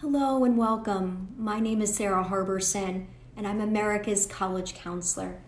Hello and welcome. My name is Sara Harberson, and I'm America's college counselor.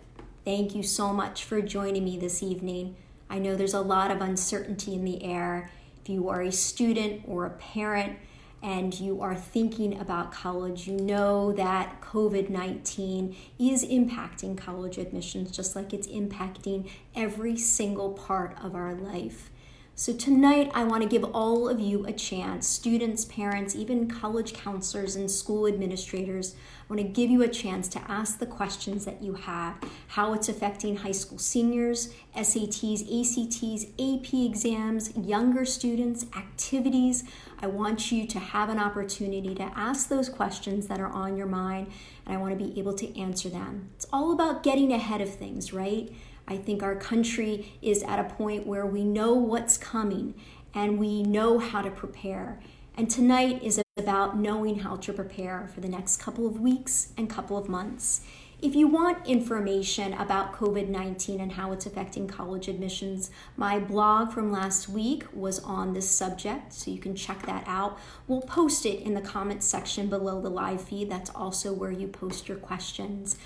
Thank you so much for joining me this evening. I know there's a lot of uncertainty in the air. If you are a student or a parent and you are thinking about college, you know that COVID-19 is impacting college admissions just like it's impacting every single part of our life. So tonight, I want to give all of you a chance, students, parents, even college counselors and school administrators. I want to give you a chance to ask the questions that you have, how it's affecting high school seniors, SATs, ACTs, AP exams, younger students, activities. I want you to have an opportunity to ask those questions that are on your mind, and I want to be able to answer them. It's all about getting ahead of things, right? I think our country is at a point where we know what's coming and we know how to prepare. And tonight is about knowing how to prepare for the next couple of weeks and couple of months. If you want information about COVID-19 and how it's affecting college admissions, my blog from last week was on this subject, so you can check that out. We'll post it in the comments section below the live feed. That's also where you post your questions.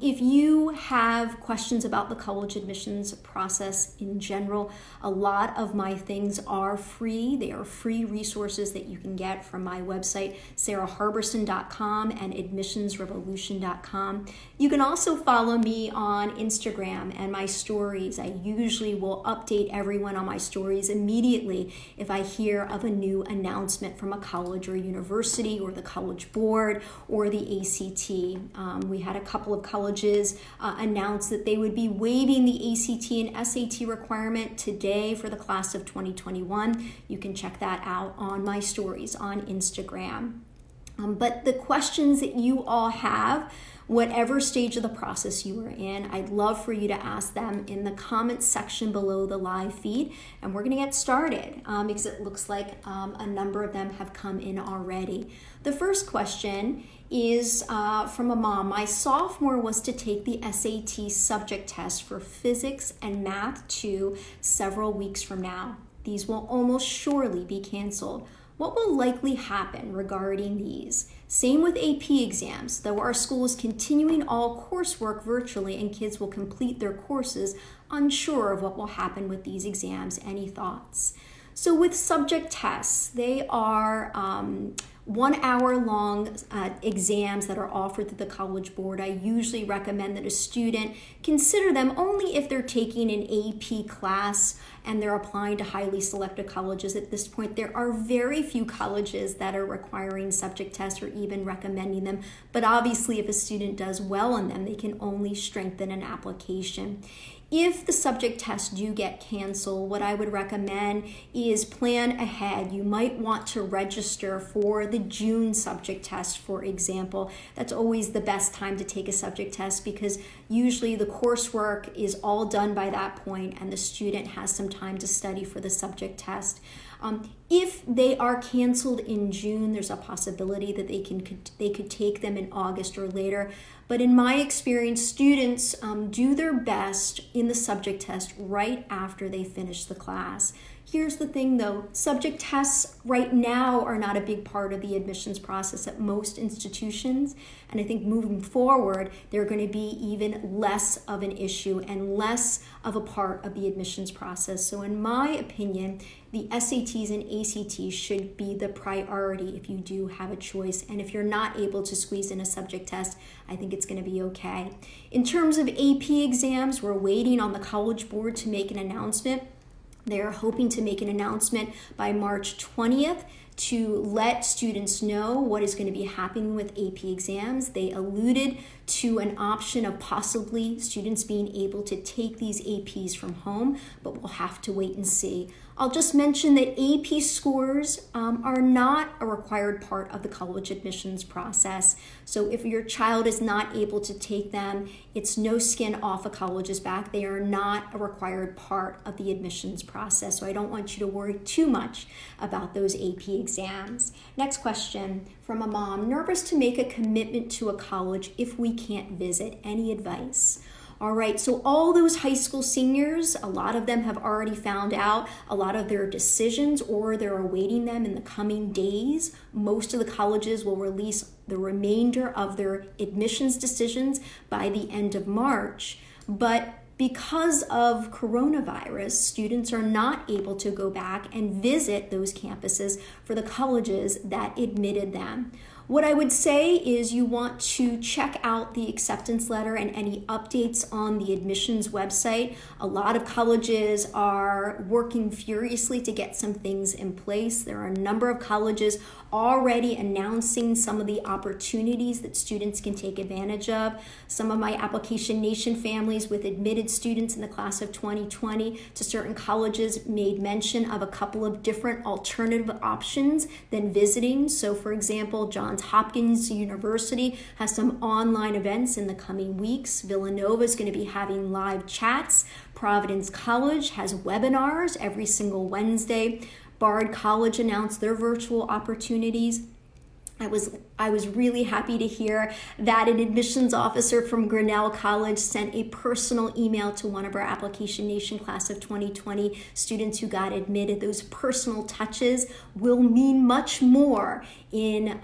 If you have questions about the college admissions process in general, a lot of my things are free. They are free resources that you can get from my website, saraharberson.com and admissionsrevolution.com. You can also follow me on Instagram and my stories. I usually will update everyone on my stories immediately if I hear of a new announcement from a college or university or the college board or the ACT. We had a couple of colleges announce that they would be waiving the ACT and SAT requirement today for the class of 2021. You can check that out on my stories on Instagram. But the questions that you all have, whatever stage of the process you are in, I'd love for you to ask them in the comments section below the live feed. And we're going to get started because it looks like a number of them have come in already. The first question is from a mom. My sophomore was to take the SAT subject test for physics and math 2 several weeks from now. These will almost surely be canceled. What will likely happen regarding these? Same with AP exams, though our school is continuing all coursework virtually and kids will complete their courses, unsure of what will happen with these exams. Any thoughts? So with subject tests, they are 1 hour long exams that are offered through the College Board. I usually recommend that a student consider them only if they're taking an AP class and they're applying to highly selected colleges. At this point, there are very few colleges that are requiring subject tests or even recommending them. But obviously, if a student does well in them, they can only strengthen an application. If the subject tests do get canceled, what I would recommend is plan ahead. You might want to register for the June subject test, for example. That's always the best time to take a subject test because usually the coursework is all done by that point and the student has some time to study for the subject test. If they are canceled in June, there's a possibility that they could take them in August or later. But in my experience, students do their best in the subject test right after they finish the class. Here's the thing though, subject tests right now are not a big part of the admissions process at most institutions. And I think moving forward, they're going to be even less of an issue and less of a part of the admissions process. So in my opinion, the SATs and ACTs should be the priority if you do have a choice. And if you're not able to squeeze in a subject test, I think it's going to be okay. In terms of AP exams, we're waiting on the College Board to make an announcement. They're hoping to make an announcement by March 20th to let students know what is going to be happening with AP exams. They alluded to an option of possibly students being able to take these APs from home, but we'll have to wait and see. I'll just mention that AP scores are not a required part of the college admissions process. So if your child is not able to take them, it's no skin off a college's back. They are not a required part of the admissions process. So I don't want you to worry too much about those AP exams. Next question from a mom. Nervous to make a commitment to a college if we can't visit. Any advice? All right, so all those high school seniors, a lot of them have already found out a lot of their decisions, or they're awaiting them in the coming days. Most of the colleges will release the remainder of their admissions decisions by the end of March. But because of coronavirus, students are not able to go back and visit those campuses for the colleges that admitted them. What I would say is you want to check out the acceptance letter and any updates on the admissions website. A lot of colleges are working furiously to get some things in place. There are a number of colleges already announcing some of the opportunities that students can take advantage of. Some of my Application Nation families with admitted students in the class of 2020 to certain colleges made mention of a couple of different alternative options than visiting. So for example, Johns Hopkins University has some online events in the coming weeks. Villanova is going to be having live chats. Providence College has webinars every single Wednesday. Bard College announced their virtual opportunities. I was really happy to hear that an admissions officer from Grinnell College sent a personal email to one of our Application Nation class of 2020 students who got admitted. Those personal touches will mean much more in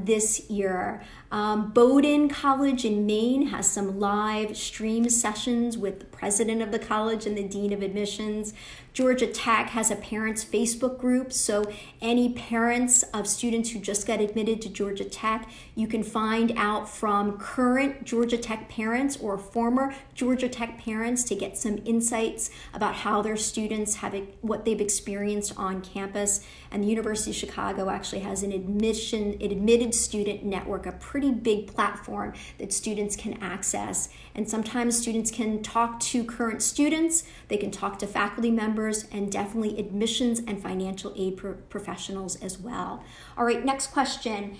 this year. Bowdoin College in Maine has some live stream sessions with the president of the college and the dean of admissions. Georgia Tech has a parents Facebook group, so any parents of students who just got admitted to Georgia Tech, you can find out from current Georgia Tech parents or former Georgia Tech parents to get some insights about how their students have what they've experienced on campus. And the University of Chicago actually has an admitted student network, a pretty big platform that students can access. And sometimes students can talk to current students, they can talk to faculty members, and definitely admissions and financial aid professionals as well. All right, next question.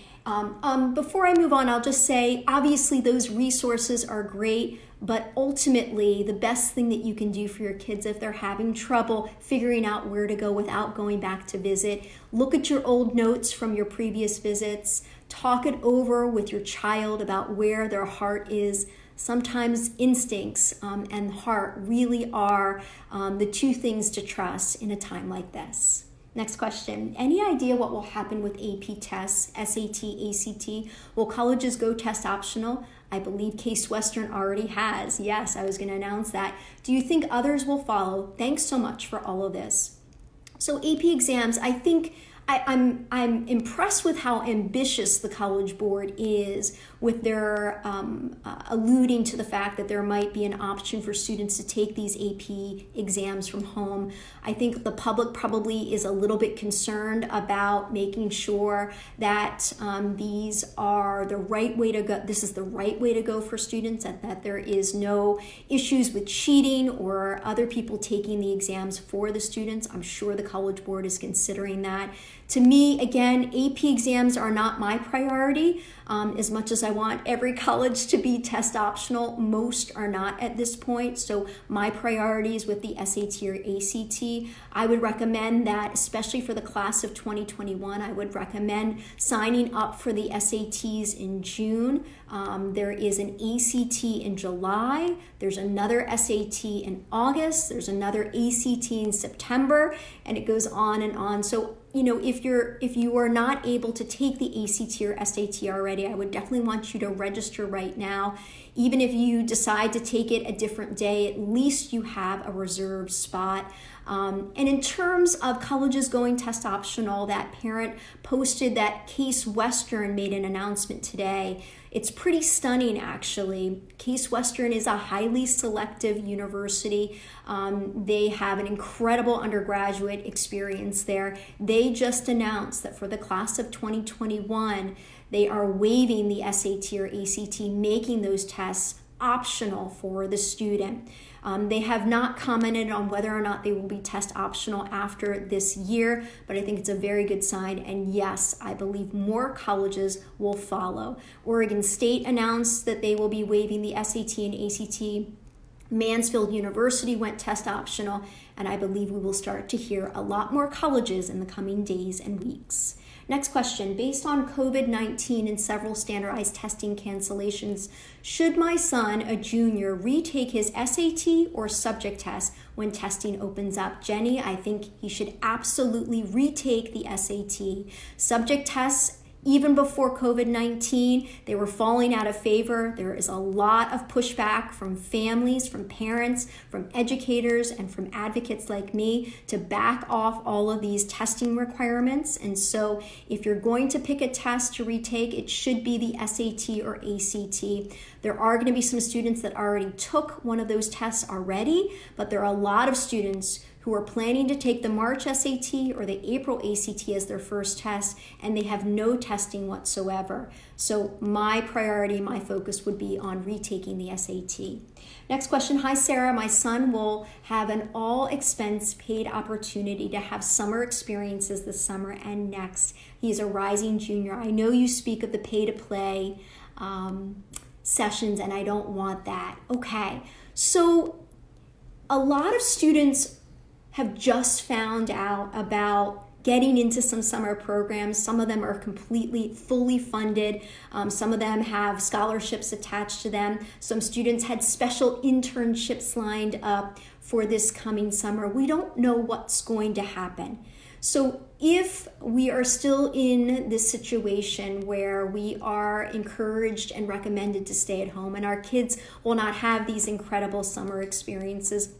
Before I move on, I'll just say, obviously those resources are great, but ultimately the best thing that you can do for your kids if they're having trouble figuring out where to go without going back to visit, look at your old notes from your previous visits, talk it over with your child about where their heart is. Sometimes instincts and heart really are the two things to trust in a time like this. Next question. Any idea what will happen with AP tests, SAT, ACT? Will colleges go test optional? I believe Case Western already has. Yes, I was going to announce that. Do you think others will follow? Thanks so much for all of this. So AP exams, I think I'm impressed with how ambitious the College Board is with their alluding to the fact that there might be an option for students to take these AP exams from home. I think the public probably is a little bit concerned about making sure that these are the right way to go. This is the right way to go for students, and that there is no issues with cheating or other people taking the exams for the students. I'm sure the College Board is considering that. To me, again, AP exams are not my priority. As much as I want every college to be test optional, most are not at this point. So my priorities with the SAT or ACT, I would recommend that, especially for the class of 2021, I would recommend signing up for the SATs in June. There is an ACT in July. There's another SAT in August. There's another ACT in September, and it goes on and on. So if you are not able to take the ACT or SAT already, I would definitely want you to register right now. Even if you decide to take it a different day, at least you have a reserved spot. And in terms of colleges going test optional, that parent posted that Case Western made an announcement today. It's pretty stunning, actually. Case Western is a highly selective university. They have an incredible undergraduate experience there. They just announced that for the class of 2021, they are waiving the SAT or ACT, making those tests optional for the student. They have not commented on whether or not they will be test optional after this year, but I think it's a very good sign. And yes, I believe more colleges will follow. Oregon State announced that they will be waiving the SAT and ACT. Mansfield University went test optional, and I believe we will start to hear a lot more colleges in the coming days and weeks. Next question, based on COVID-19 and several standardized testing cancellations, should my son, a junior, retake his SAT or subject test when testing opens up? Jenny, I think he should absolutely retake the SAT. Subject tests, even before COVID-19, they were falling out of favor. There is a lot of pushback from families, from parents, from educators, and from advocates like me to back off all of these testing requirements. And so if you're going to pick a test to retake, it should be the SAT or ACT. There are going to be some students that already took one of those tests already, but there are a lot of students who are planning to take the March SAT or the April ACT as their first test, and they have no testing whatsoever. So my priority, my focus would be on retaking the SAT. Next question, hi Sarah, my son will have an all expense paid opportunity to have summer experiences this summer and next. He is a rising junior. I know you speak of the pay to play sessions, and I don't want that. Okay, so a lot of students have just found out about getting into some summer programs. Some of them are completely, fully funded. Some of them have scholarships attached to them. Some students had special internships lined up for this coming summer. We don't know what's going to happen. So if we are still in this situation where we are encouraged and recommended to stay at home and our kids will not have these incredible summer experiences,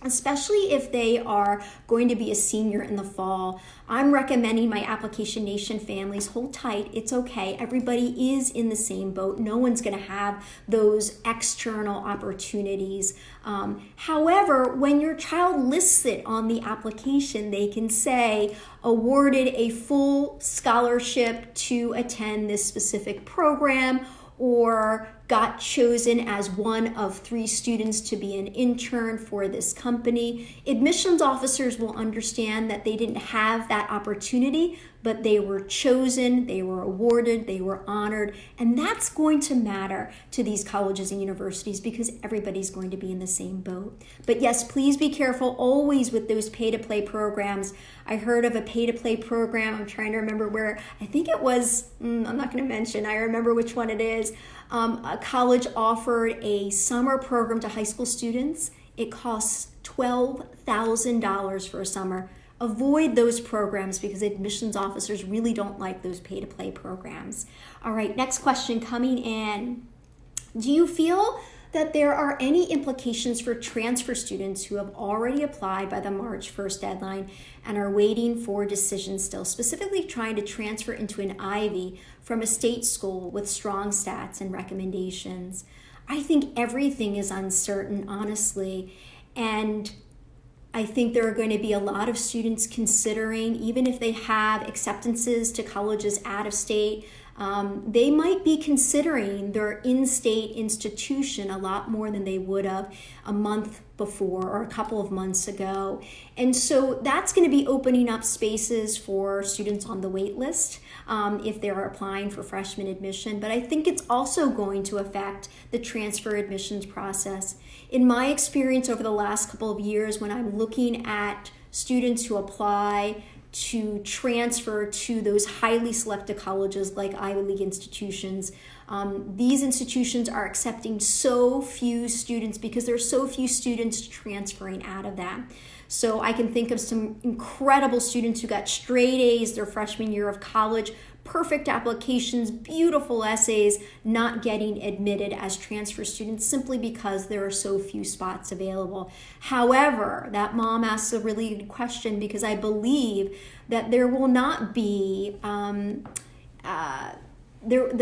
especially if they are going to be a senior in the fall, I'm recommending my Application Nation families hold tight. It's okay. Everybody is in the same boat. No one's going to have those external opportunities. However, when your child lists it on the application, they can say, awarded a full scholarship to attend this specific program, or got chosen as one of 3 students to be an intern for this company. Admissions officers will understand that they didn't have that opportunity, but they were chosen, they were awarded, they were honored, and that's going to matter to these colleges and universities because everybody's going to be in the same boat. But yes, please be careful always with those pay-to-play programs. I heard of a pay-to-play program. I'm trying to remember where. I think it was, I'm not going to mention. I remember which one it is. A college offered a summer program to high school students. It costs $12,000 for a summer. Avoid those programs because admissions officers really don't like those pay-to-play programs. All right, next question coming in. Do you feel that there are any implications for transfer students who have already applied by the March 1st deadline and are waiting for decisions still, specifically trying to transfer into an Ivy from a state school with strong stats and recommendations? I think everything is uncertain, honestly, and I think there are going to be a lot of students considering, even if they have acceptances to colleges out of state, they might be considering their in-state institution a lot more than they would have a month before or a couple of months ago. And so that's going to be opening up spaces for students on the wait list if they're applying for freshman admission. But I think it's also going to affect the transfer admissions process. In my experience over the last couple of years, when I'm looking at students who apply to transfer to those highly selected colleges like Ivy League institutions, these institutions are accepting so few students because there are so few students transferring out of that. So I can think of some incredible students who got straight A's their freshman year of college, perfect applications, beautiful essays, not getting admitted as transfer students simply because there are so few spots available. However, that mom asks a really good question because I believe that there will not be, the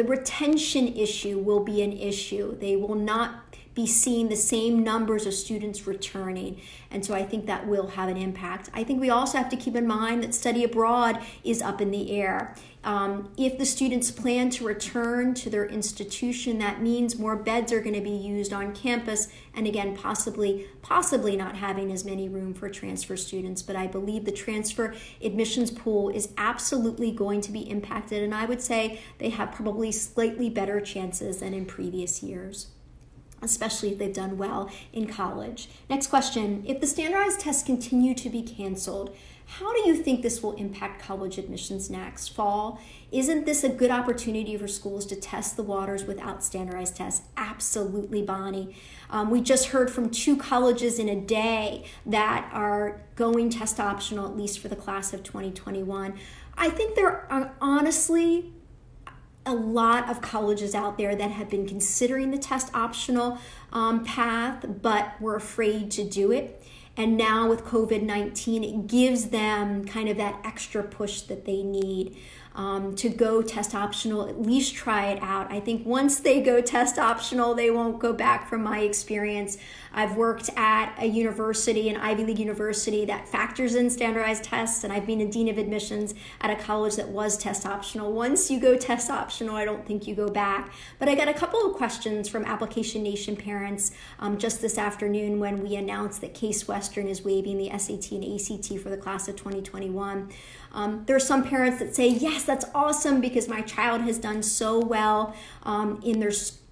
retention issue will be an issue. They will not be seeing the same numbers of students returning. And so I think that will have an impact. I think we also have to keep in mind that study abroad is up in the air. If the students plan to return to their institution, that means more beds are going to be used on campus, and again, possibly not having as many room for transfer students. But I believe the transfer admissions pool is absolutely going to be impacted, and I would say they have probably slightly better chances than in previous years, especially if they've done well in college. Next question, if the standardized tests continue to be canceled, How do you think this will impact college admissions next fall? Isn't this a good opportunity for schools to test the waters without standardized tests? Absolutely, Bonnie. We just heard from 2 colleges in a day that are going test optional, at least for the class of 2021. I think there are honestly a lot of colleges out there that have been considering the test optional path, but were afraid to do it. And now with COVID-19, it gives them kind of that extra push that they need to go test optional, at least try it out. I think once they go test optional, they won't go back from my experience. I've worked at a university, an Ivy League university that factors in standardized tests, and I've been a dean of admissions at a college that was test optional. Once you go test optional, I don't think you go back. But I got a couple of questions from Application Nation parents just this afternoon when we announced that Case Western is waiving the SAT and ACT for the class of 2021. There are some parents that say, yes, that's awesome because my child has done so well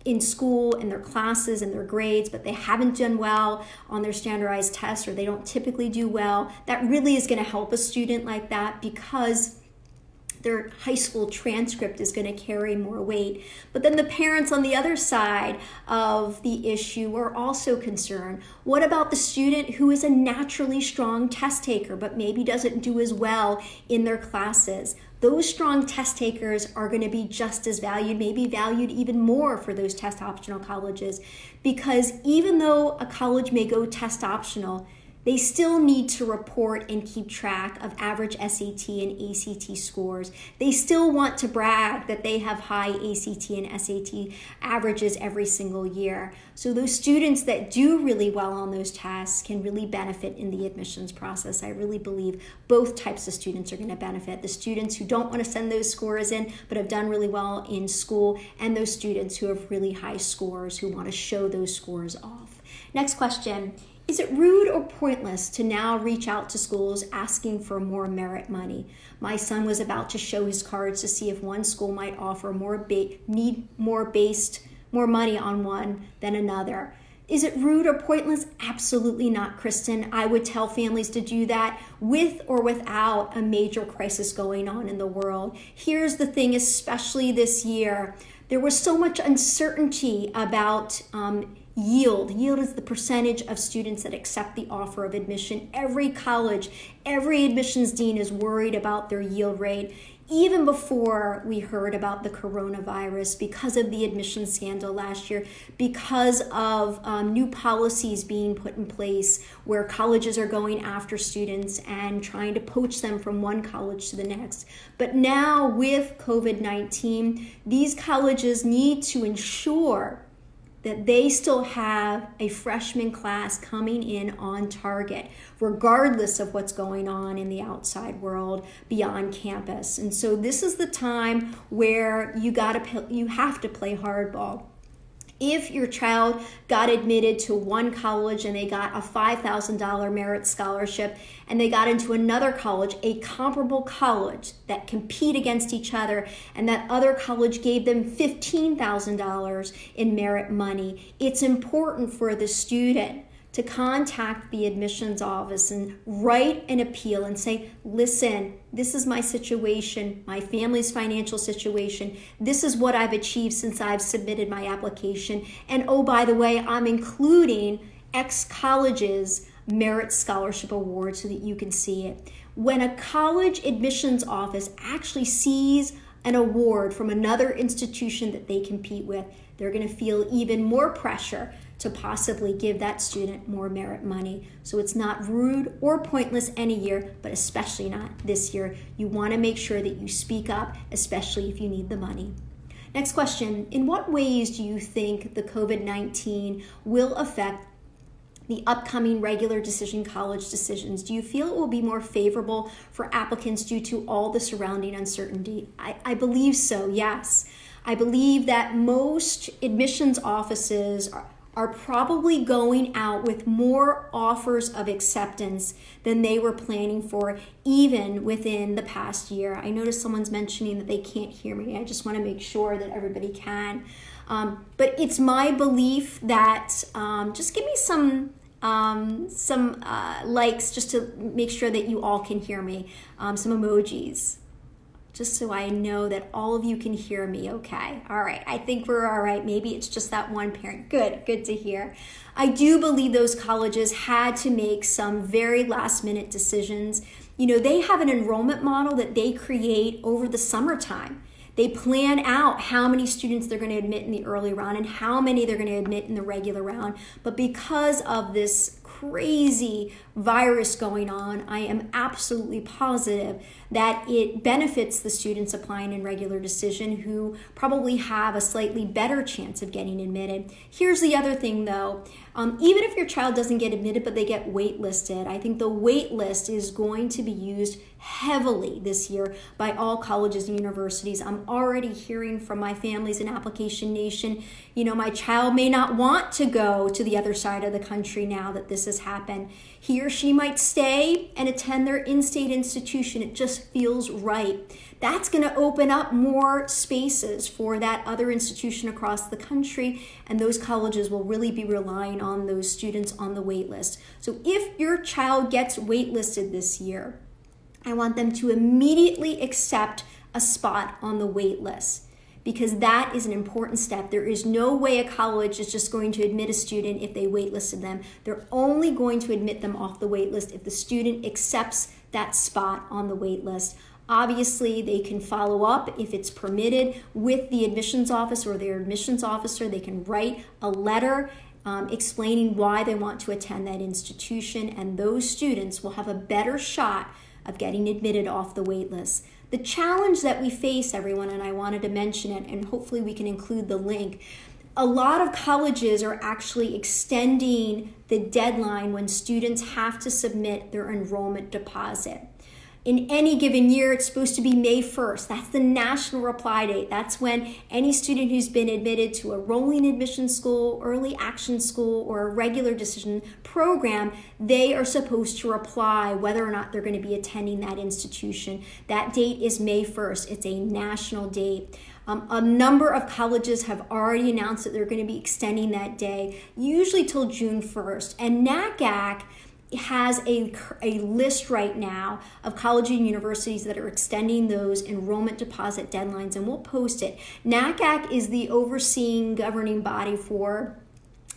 in school, in their classes, in their grades, but they haven't done well on their standardized tests, or they don't typically do well. That really is going to help a student like that because their high school transcript is going to carry more weight. But then the parents on the other side of the issue are also concerned. What about the student who is a naturally strong test taker but maybe doesn't do as well in their classes? Those strong test takers are going to be just as valued, maybe valued even more for those test optional colleges, because even though a college may go test optional, they still need to report and keep track of average SAT and ACT scores. They still want to brag that they have high ACT and SAT averages every single year. So those students that do really well on those tests can really benefit in the admissions process. I really believe both types of students are going to benefit. The students who don't want to send those scores in but have done really well in school, and those students who have really high scores who want to show those scores off. Next question. Is it rude or pointless to now reach out to schools asking for more merit money? My son was about to show his cards to see if one school might offer more money on one than another. Is it rude or pointless? Absolutely not, Kristen. I would tell families to do that with or without a major crisis going on in the world. Here's the thing, especially this year, there was so much uncertainty about yield. Yield is the percentage of students that accept the offer of admission. Every college, every admissions dean is worried about their yield rate. Even before we heard about the coronavirus, because of the admissions scandal last year, because of new policies being put in place where colleges are going after students and trying to poach them from one college to the next. But now with COVID-19, these colleges need to ensure that they still have a freshman class coming in on target, regardless of what's going on in the outside world beyond campus. And so this is the time where you have to play hardball. If your child got admitted to one college and they got a $5,000 merit scholarship, and they got into another college, a comparable college that compete against each other, and that other college gave them $15,000 in merit money, it's important for the student to contact the admissions office and write an appeal and say, listen, this is my situation, my family's financial situation. This is what I've achieved since I've submitted my application. And oh, by the way, I'm including X college's merit scholarship award so that you can see it. When a college admissions office actually sees an award from another institution that they compete with, they're going to feel even more pressure to possibly give that student more merit money. So it's not rude or pointless any year, but especially not this year. You want to make sure that you speak up, especially if you need the money. Next question, in what ways do you think the COVID-19 will affect the upcoming regular decision college decisions? Do you feel it will be more favorable for applicants due to all the surrounding uncertainty? I believe so, yes. I believe that most admissions offices are probably going out with more offers of acceptance than they were planning for, even within the past year. I noticed someone's mentioning that they can't hear me. I just want to make sure that everybody can. But it's my belief that just give me some some likes just to make sure that you all can hear me, some emojis, just so I know that all of you can hear me okay. All right, I think we're all right. Maybe it's just that one parent. Good to hear. I do believe those colleges had to make some very last minute decisions. They have an enrollment model that they create over the summertime. They plan out how many students they're going to admit in the early round and how many they're going to admit in the regular round. But because of this crazy virus going on, I am absolutely positive that it benefits the students applying in regular decision who probably have a slightly better chance of getting admitted. Here's the other thing though, even if your child doesn't get admitted but they get waitlisted, I think the waitlist is going to be used heavily this year by all colleges and universities. I'm already hearing from my families in Application Nation, my child may not want to go to the other side of the country now that this has happened. He or she might stay and attend their in-state institution. It just feels right. That's going to open up more spaces for that other institution across the country, and those colleges will really be relying on those students on the wait list. So if your child gets waitlisted this year, I want them to immediately accept a spot on the wait list, because that is an important step. There is no way a college is just going to admit a student if they waitlisted them. They're only going to admit them off the wait list if the student accepts that spot on the wait list. Obviously, they can follow up if it's permitted with the admissions office or their admissions officer. They can write a letter explaining why they want to attend that institution, and those students will have a better shot of getting admitted off the wait list. The challenge that we face, everyone, and I wanted to mention it, and hopefully we can include the link, a lot of colleges are actually extending the deadline when students have to submit their enrollment deposit. In any given year, it's supposed to be May 1st. That's the national reply date. That's when any student who's been admitted to a rolling admission school, early action school, or a regular decision program, they are supposed to reply whether or not they're going to be attending that institution. That date is May 1st. It's a national date. A number of colleges have already announced that they're going to be extending that day, usually till June 1st. And NACAC has a list right now of colleges and universities that are extending those enrollment deposit deadlines, and we'll post it. NACAC is the overseeing governing body for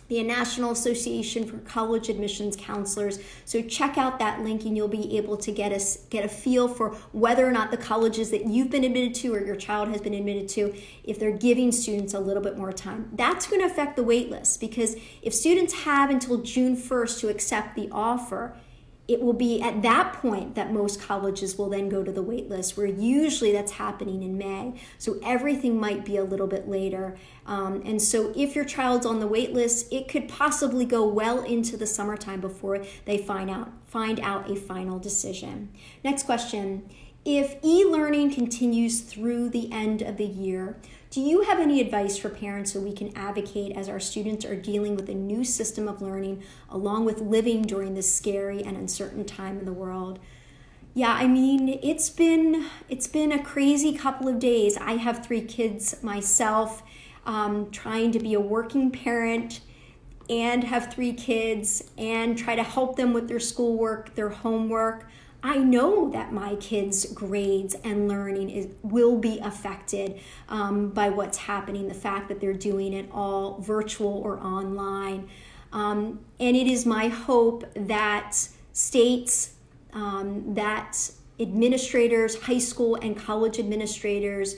the National Association for College Admissions Counselors. So check out that link and you'll be able to get a feel for whether or not the colleges that you've been admitted to or your child has been admitted to, if they're giving students a little bit more time. That's going to affect the wait list, because if students have until June 1st to accept the offer, it will be at that point that most colleges will then go to the wait list, where usually that's happening in May. So everything might be a little bit later. And so if your child's on the wait list, it could possibly go well into the summertime before they find out a final decision. Next question. If e-learning continues through the end of the year, do you have any advice for parents so we can advocate as our students are dealing with a new system of learning along with living during this scary and uncertain time in the world? Yeah, I mean, it's been a crazy couple of days. I have 3 kids myself, trying to be a working parent and have 3 kids and try to help them with their schoolwork, their homework. I know that my kids' grades and learning will be affected by what's happening, the fact that they're doing it all virtual or online. And it is my hope that states, that administrators, high school and college administrators,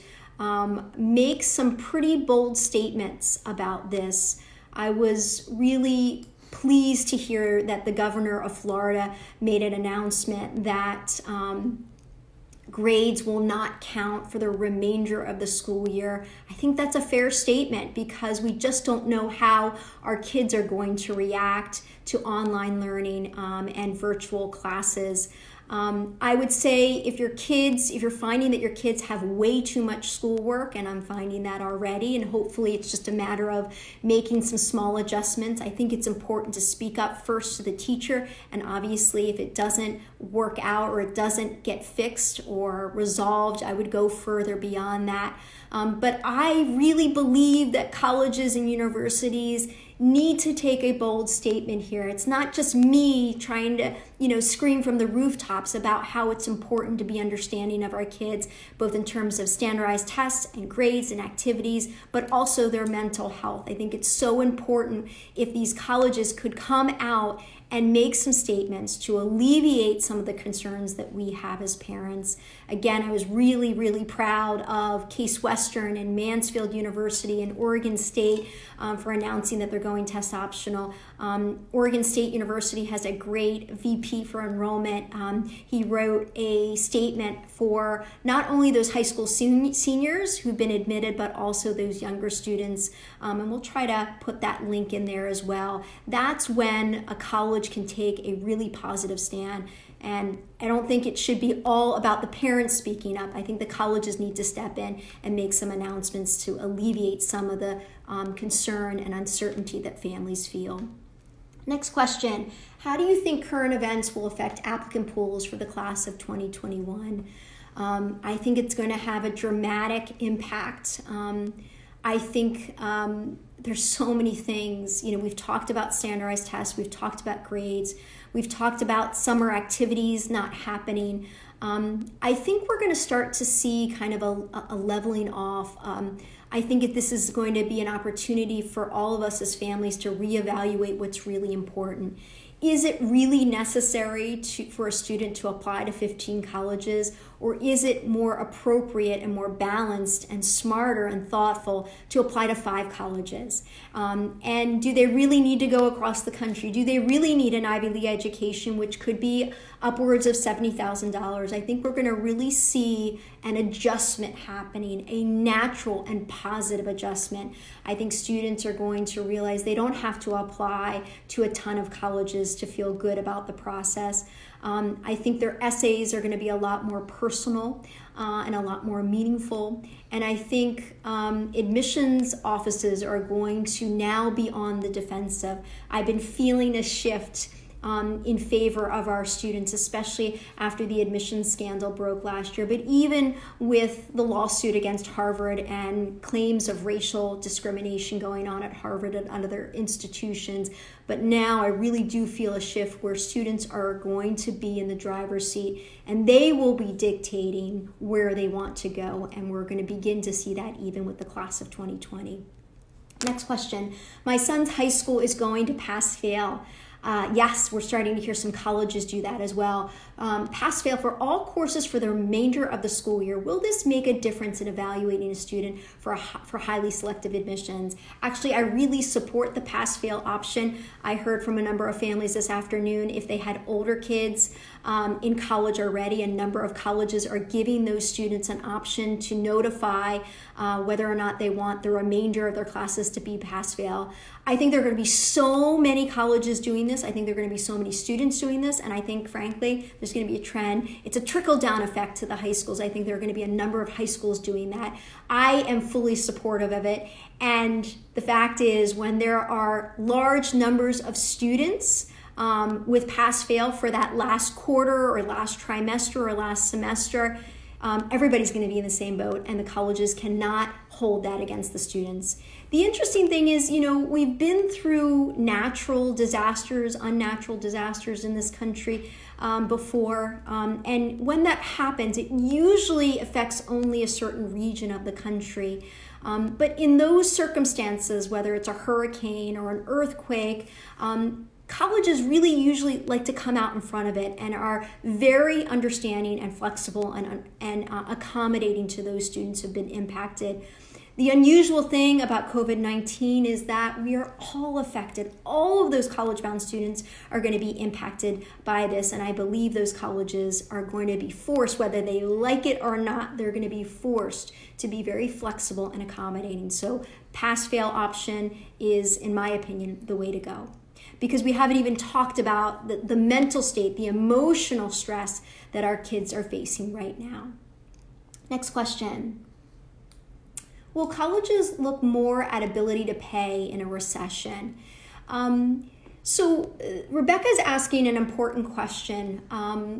make some pretty bold statements about this. I was really pleased to hear that the governor of Florida made an announcement that grades will not count for the remainder of the school year. I think that's a fair statement, because we just don't know how our kids are going to react to online learning and virtual classes. I would say if you're finding that your kids have way too much schoolwork, and I'm finding that already, and hopefully it's just a matter of making some small adjustments, I think it's important to speak up first to the teacher, and obviously if it doesn't work out or it doesn't get fixed or resolved, I would go further beyond that. But I really believe that colleges and universities need to take a bold statement here. It's not just me trying to, scream from the rooftops about how it's important to be understanding of our kids, both in terms of standardized tests and grades and activities, but also their mental health. I think it's so important if these colleges could come out and make some statements to alleviate some of the concerns that we have as parents. Again, I was really, really proud of Case Western and Mansfield University and Oregon State for announcing that they're going test optional. Oregon State University has a great VP for enrollment. He wrote a statement for not only those high school seniors who've been admitted, but also those younger students. And we'll try to put that link in there as well. That's when a college can take a really positive stand. And I don't think it should be all about the parents speaking up. I think the colleges need to step in and make some announcements to alleviate some of the concern and uncertainty that families feel. Next question, how do you think current events will affect applicant pools for the class of 2021? I think it's going to have a dramatic impact. I think there's so many things. We've talked about standardized tests, we've talked about grades, we've talked about summer activities not happening. I think we're going to start to see kind of a leveling off. I think this is going to be an opportunity for all of us as families to reevaluate what's really important. Is it really necessary for a student to apply to 15 colleges, or is it more appropriate and more balanced and smarter and thoughtful to apply to 5 colleges? And do they really need to go across the country? Do they really need an Ivy League education, which could be upwards of $70,000? I think we're going to really see an adjustment happening, a natural and positive adjustment. I think students are going to realize they don't have to apply to a ton of colleges to feel good about the process. I think their essays are going to be a lot more personal and a lot more meaningful. And I think admissions offices are going to now be on the defensive. I've been feeling a shift in favor of our students, especially after the admissions scandal broke last year. But even with the lawsuit against Harvard and claims of racial discrimination going on at Harvard and other institutions, but now I really do feel a shift where students are going to be in the driver's seat and they will be dictating where they want to go. And we're going to begin to see that even with the class of 2020. Next question. My son's high school is going to pass-fail. Yes, we're starting to hear some colleges do that as well. Pass-fail for all courses for the remainder of the school year. Will this make a difference in evaluating a student for highly selective admissions? Actually, I really support the pass-fail option. I heard from a number of families this afternoon, if they had older kids in college already, a number of colleges are giving those students an option to notify whether or not they want the remainder of their classes to be pass-fail. I think there are going to be so many colleges doing this. I think there are going to be so many students doing this. And I think, frankly, there's going to be a trend. It's a trickle-down effect to the high schools. I think there are going to be a number of high schools doing that. I am fully supportive of it. And the fact is, when there are large numbers of students with pass-fail for that last quarter or last trimester or last semester, everybody's going to be in the same boat, and the colleges cannot hold that against the students. The interesting thing is, we've been through natural disasters, unnatural disasters in this country before. And when that happens, it usually affects only a certain region of the country. But in those circumstances, whether it's a hurricane or an earthquake, colleges really usually like to come out in front of it and are very understanding and flexible and accommodating to those students who have been impacted. The unusual thing about COVID-19 is that we are all affected. All of those college-bound students are going to be impacted by this, and I believe those colleges are going to be forced, whether they like it or not, they're going to be forced to be very flexible and accommodating. So pass-fail option is, in my opinion, the way to go. Because we haven't even talked about the mental state, the emotional stress that our kids are facing right now. Next question. Will colleges look more at ability to pay in a recession? So Rebecca's asking an important question.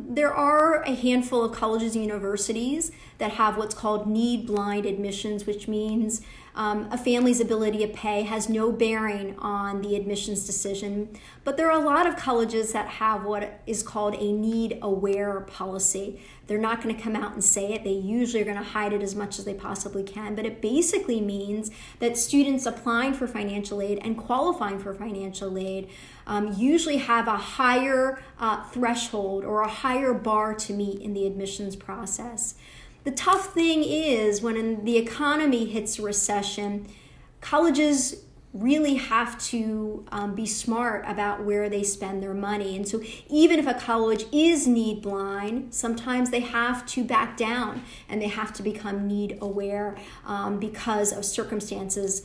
There are a handful of colleges and universities that have what's called need-blind admissions, which means a family's ability to pay has no bearing on the admissions decision. But there are a lot of colleges that have what is called a need-aware policy. They're not going to come out and say it. They usually are going to hide it as much as they possibly can. But it basically means that students applying for financial aid and qualifying for financial aid usually have a higher threshold or a higher bar to meet in the admissions process. The tough thing is when the economy hits a recession, colleges really have to be smart about where they spend their money. And so even if a college is need blind, sometimes they have to back down and they have to become need aware because of circumstances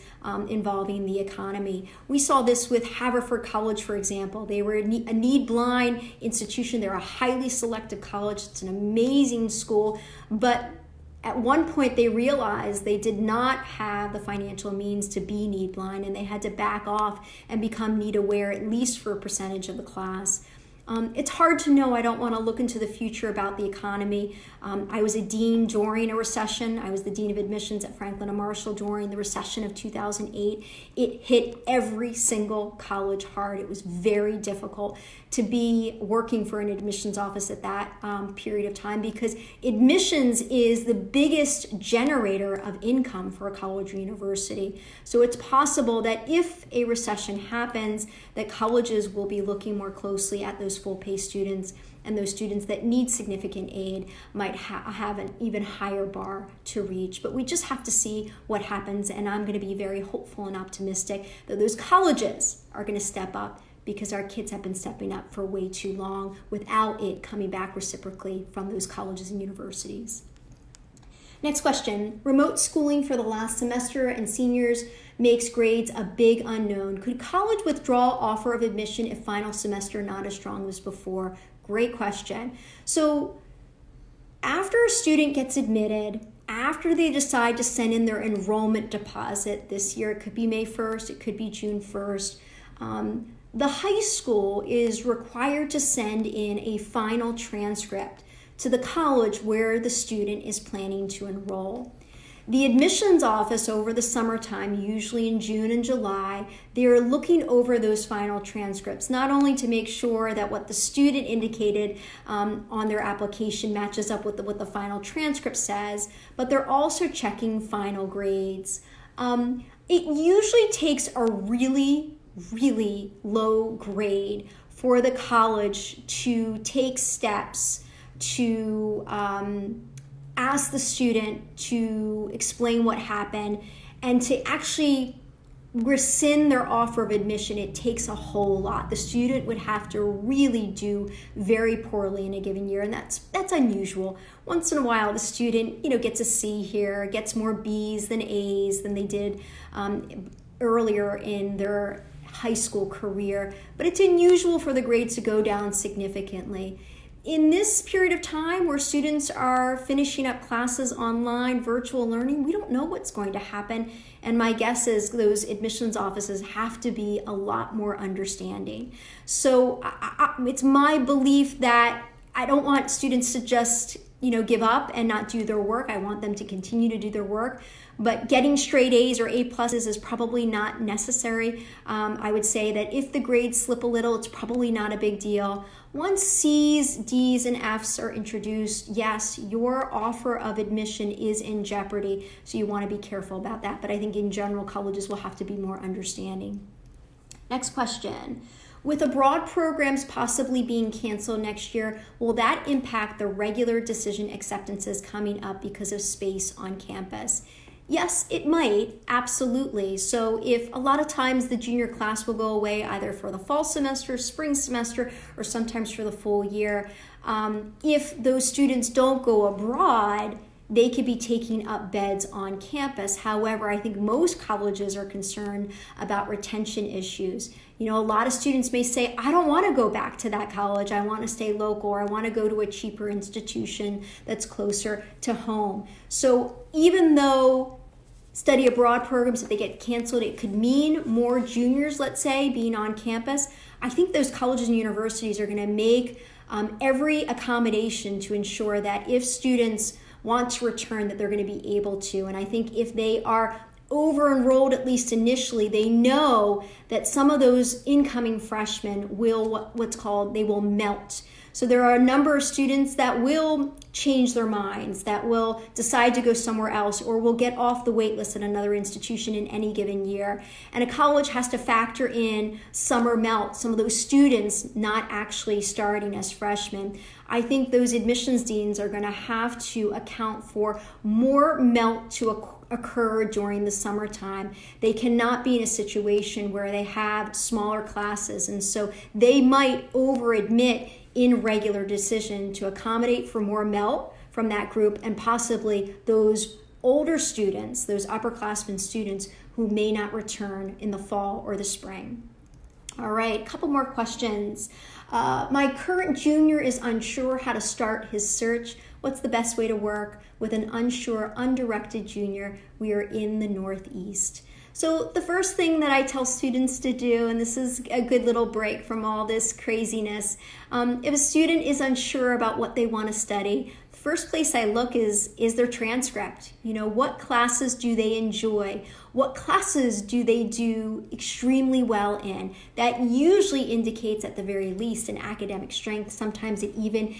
involving the economy. We saw this with Haverford College, for example. They were a need blind institution. They're a highly selective college. It's an amazing school, but at one point they realized they did not have the financial means to be need blind, and they had to back off and become need aware, at least for a percentage of the class. It's hard to know. I don't want to look into the future about the economy. I was a dean during a recession. I was the dean of admissions at Franklin and Marshall during the recession of 2008. It hit every single college hard. It was very difficult to be working for an admissions office at that period of time, because admissions is the biggest generator of income for a college or university. So it's possible that if a recession happens, that colleges will be looking more closely at those full pay students, and those students that need significant aid might have an even higher bar to reach. But we just have to see what happens, and I'm going to be very hopeful and optimistic that those colleges are going to step up, because our kids have been stepping up for way too long without it coming back reciprocally from those colleges and universities. Next question. Remote schooling for the last semester and seniors makes grades a big unknown. Could college withdraw offer of admission if final semester not as strong as before? Great question. So after a student gets admitted, after they decide to send in their enrollment deposit this year, it could be May 1st, it could be June 1st, the high school is required to send in a final transcript to the college where the student is planning to enroll. The admissions office over the summertime, usually in June and July, they're looking over those final transcripts, not only to make sure that what the student indicated on their application matches up with what the final transcript says, but they're also checking final grades. It usually takes a really low grade for the college to take steps to ask the student to explain what happened and to actually rescind their offer of admission. It takes a whole lot. The student would have to really do very poorly in a given year, and that's unusual. Once in a while, the student gets a C here, gets more B's than A's than they did earlier in their high school career, but it's unusual for the grades to go down significantly. In this period of time where students are finishing up classes online, virtual learning, we don't know what's going to happen. And my guess is those admissions offices have to be a lot more understanding. So it's my belief that I don't want students to just give up and not do their work. I want them to continue to do their work. But getting straight A's or A pluses is probably not necessary. I would say that if the grades slip a little, it's probably not a big deal. Once C's, D's, and F's are introduced, yes, your offer of admission is in jeopardy. So you want to be careful about that. But I think in general, colleges will have to be more understanding. Next question. With abroad programs possibly being canceled next year, will that impact the regular decision acceptances coming up because of space on campus? Yes, it might, absolutely. So if a lot of times the junior class will go away either for the fall semester, spring semester, or sometimes for the full year, if those students don't go abroad, they could be taking up beds on campus. However, I think most colleges are concerned about retention issues. A lot of students may say, I don't want to go back to that college. I want to stay local, or I want to go to a cheaper institution that's closer to home. So even though study abroad programs, if they get canceled, it could mean more juniors, let's say, being on campus. I think those colleges and universities are going to make every accommodation to ensure that if students want to return, that they're going to be able to. And I think if they are over-enrolled, at least initially, they know that some of those incoming freshmen will, they will melt. So there are a number of students that will change their minds, that will decide to go somewhere else, or will get off the wait list at another institution in any given year. And a college has to factor in summer melt, some of those students not actually starting as freshmen. I think those admissions deans are going to have to account for more melt to occur during the summertime. They cannot be in a situation where they have smaller classes, and so they might over-admit in regular decision to accommodate for more melt from that group, and possibly those older students, those upperclassmen students who may not return in the fall or the spring. All right, a couple more questions. My current junior is unsure how to start his search. What's the best way to work with an unsure, undirected junior? We are in the Northeast. So the first thing that I tell students to do, and this is a good little break from all this craziness, if a student is unsure about what they want to study, the first place I look is their transcript. You know, what classes do they enjoy? What classes do they do extremely well in? That usually indicates at the very least an academic strength. Sometimes it even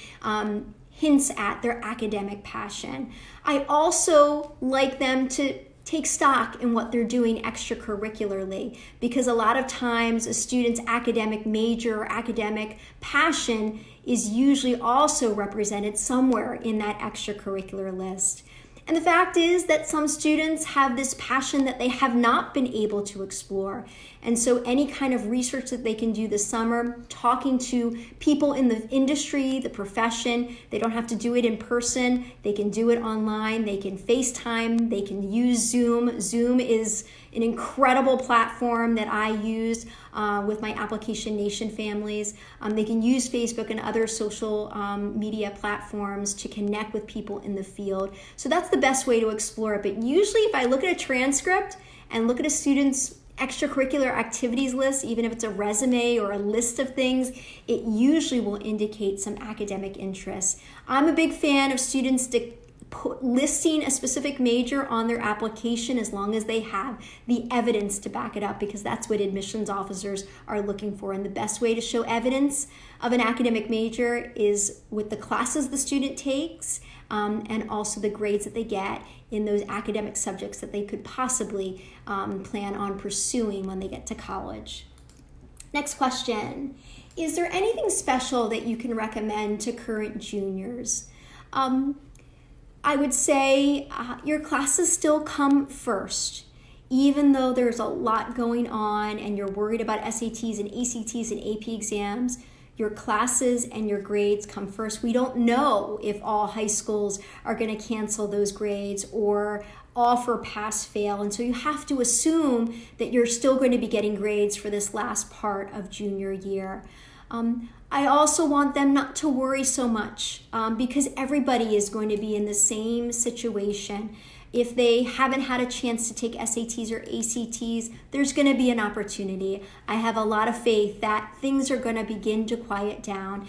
hints at their academic passion. I also like them to take stock in what they're doing extracurricularly, because a lot of times a student's academic major or academic passion is usually also represented somewhere in that extracurricular list. And the fact is that some students have this passion that they have not been able to explore. And so any kind of research that they can do this summer, talking to people in the industry, the profession, they don't have to do it in person. They can do it online. They can FaceTime. They can use Zoom. Zoom is an incredible platform that I use with my Application Nation families. They can use Facebook and other social media platforms to connect with people in the field. So that's the best way to explore it. But usually if I look at a transcript and look at a student's extracurricular activities list, even if it's a resume or a list of things, it usually will indicate some academic interest. I'm a big fan of students listing a specific major on their application as long as they have the evidence to back it up, because that's what admissions officers are looking for. And the best way to show evidence of an academic major is with the classes the student takes and also the grades that they get in those academic subjects that they could possibly plan on pursuing when they get to college. Next question. Is there anything special that you can recommend to current juniors? I would say your classes still come first. Even though there's a lot going on and you're worried about SATs and ACTs and AP exams, your classes and your grades come first. We don't know if all high schools are going to cancel those grades or offer pass-fail, and so you have to assume that you're still going to be getting grades for this last part of junior year. I also want them not to worry so much because everybody is going to be in the same situation. If they haven't had a chance to take SATs or ACTs, there's going to be an opportunity. I have a lot of faith that things are going to begin to quiet down.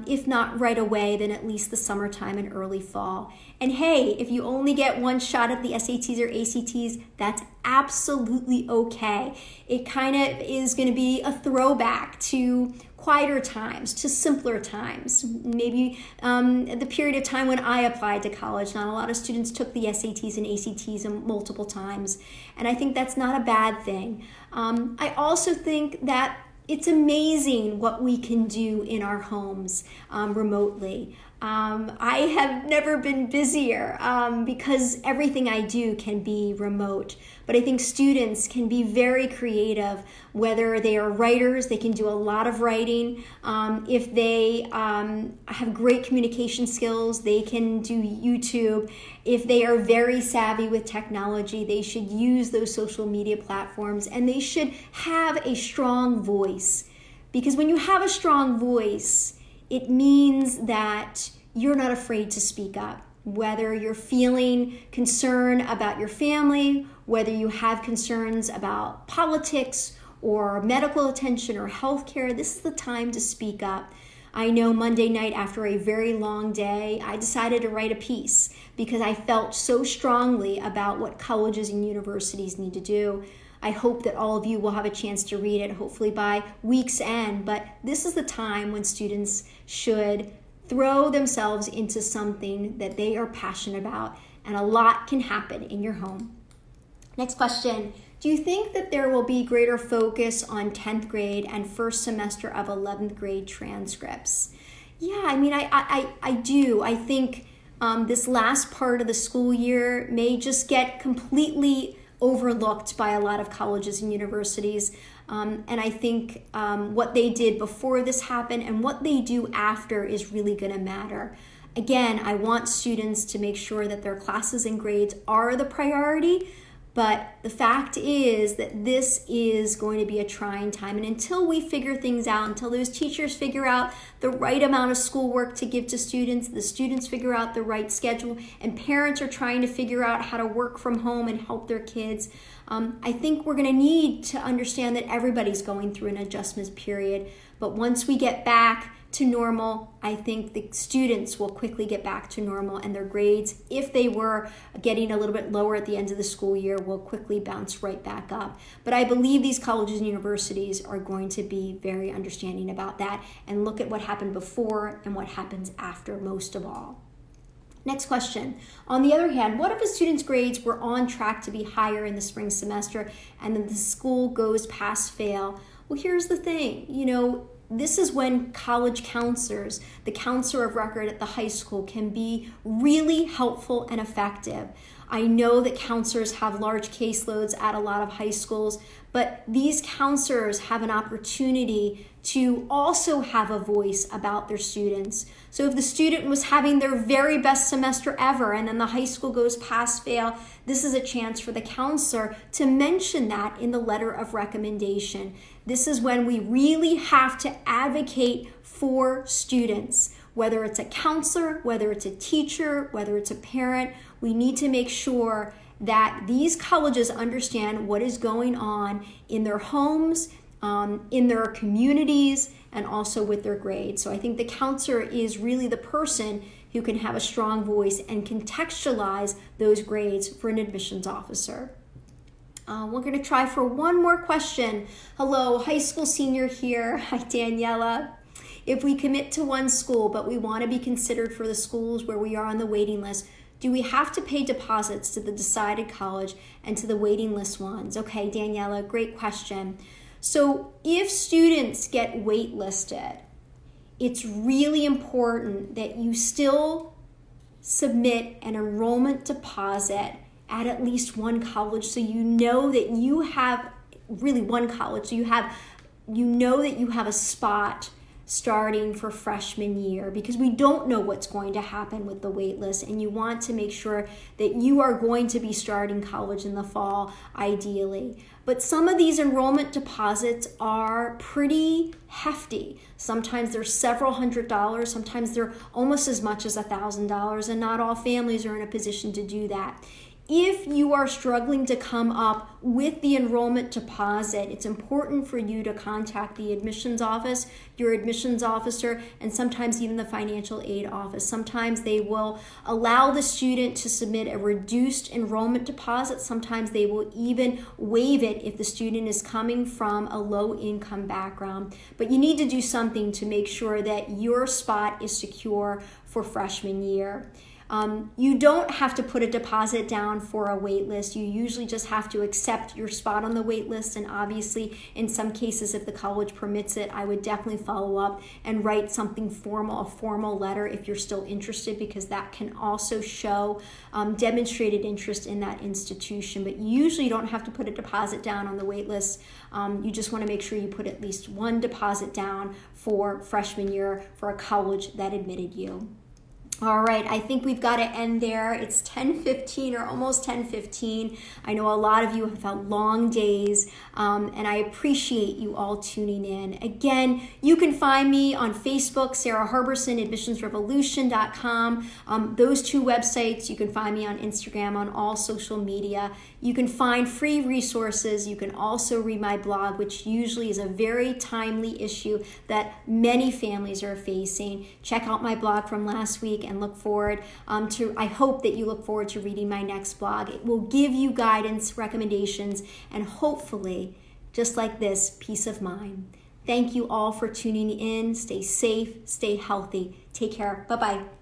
If not right away, then at least the summertime and early fall. And hey, if you only get one shot at the SATs or ACTs, that's absolutely okay. It kind of is going to be a throwback to quieter times, to simpler times. Maybe at the period of time when I applied to college, not a lot of students took the SATs and ACTs multiple times. And I think that's not a bad thing. I also think that it's amazing what we can do in our homes remotely. I have never been busier because everything I do can be remote. But I think students can be very creative, whether they are writers, they can do a lot of writing. If they have great communication skills, they can do YouTube. If they are very savvy with technology, they should use those social media platforms, and they should have a strong voice. Because when you have a strong voice, it means that you're not afraid to speak up. Whether you're feeling concern about your family, whether you have concerns about politics or medical attention or healthcare, this is the time to speak up. I know Monday night after a very long day, I decided to write a piece because I felt so strongly about what colleges and universities need to do. I hope that all of you will have a chance to read it, hopefully by week's end, but this is the time when students should throw themselves into something that they are passionate about, and a lot can happen in your home. Next question. Do you think that there will be greater focus on 10th grade and first semester of 11th grade transcripts? Yeah, I mean, I do. I think this last part of the school year may just get completely overlooked by a lot of colleges and universities. And I think what they did before this happened and what they do after is really going to matter. Again, I want students to make sure that their classes and grades are the priority, but the fact is that this is going to be a trying time. And until we figure things out, until those teachers figure out the right amount of schoolwork to give to students, the students figure out the right schedule, and parents are trying to figure out how to work from home and help their kids, I think we're going to need to understand that everybody's going through an adjustment period. But once we get back to normal, I think the students will quickly get back to normal, and their grades, if they were getting a little bit lower at the end of the school year, will quickly bounce right back up. But I believe these colleges and universities are going to be very understanding about that and look at what happened before and what happens after most of all. Next question. On the other hand, what if a student's grades were on track to be higher in the spring semester and then the school goes pass fail? Well, here's the thing, this is when college counselors, the counselor of record at the high school, can be really helpful and effective. I know that counselors have large caseloads at a lot of high schools, but these counselors have an opportunity to also have a voice about their students. So if the student was having their very best semester ever and then the high school goes pass fail, this is a chance for the counselor to mention that in the letter of recommendation. This is when we really have to advocate for students. Whether it's a counselor, whether it's a teacher, whether it's a parent, we need to make sure that these colleges understand what is going on in their homes, in their communities, and also with their grades. So I think the counselor is really the person who can have a strong voice and contextualize those grades for an admissions officer. We're going to try for one more question. Hello, high school senior here. Hi, Daniela. If we commit to one school, but we want to be considered for the schools where we are on the waiting list, do we have to pay deposits to the decided college and to the waiting list ones? Okay, Daniela, great question. So if students get waitlisted, it's really important that you still submit an enrollment deposit at least one college, so you know that you have really one college, so you know that you have a spot starting for freshman year, because we don't know what's going to happen with the wait list, and you want to make sure that you are going to be starting college in the fall, ideally. But some of these enrollment deposits are pretty hefty. Sometimes they're several $100s, sometimes they're almost as much as $1,000, and not all families are in a position to do that. If you are struggling to come up with the enrollment deposit, it's important for you to contact the admissions office, your admissions officer, and sometimes even the financial aid office. Sometimes they will allow the student to submit a reduced enrollment deposit. Sometimes they will even waive it if the student is coming from a low-income background. But you need to do something to make sure that your spot is secure for freshman year. You don't have to put a deposit down for a wait list. You usually just have to accept your spot on the wait list, and obviously in some cases, if the college permits it, I would definitely follow up and write something formal, a formal letter if you're still interested, because that can also show demonstrated interest in that institution. But usually you don't have to put a deposit down on the wait list. You just want to make sure you put at least one deposit down for freshman year for a college that admitted you. All right, I think we've got to end there. It's 10:15 or almost 10:15. I know a lot of you have had long days, and I appreciate you all tuning in. Again, you can find me on Facebook, Sara Harberson, admissionsrevolution.com. Those two websites. You can find me on Instagram, on all social media. You can find free resources. You can also read my blog, which usually is a very timely issue that many families are facing. Check out my blog from last week and look forward I hope that you look forward to reading my next blog. It will give you guidance, recommendations, and hopefully, just like this, peace of mind. Thank you all for tuning in. Stay safe, stay healthy. Take care. Bye-bye.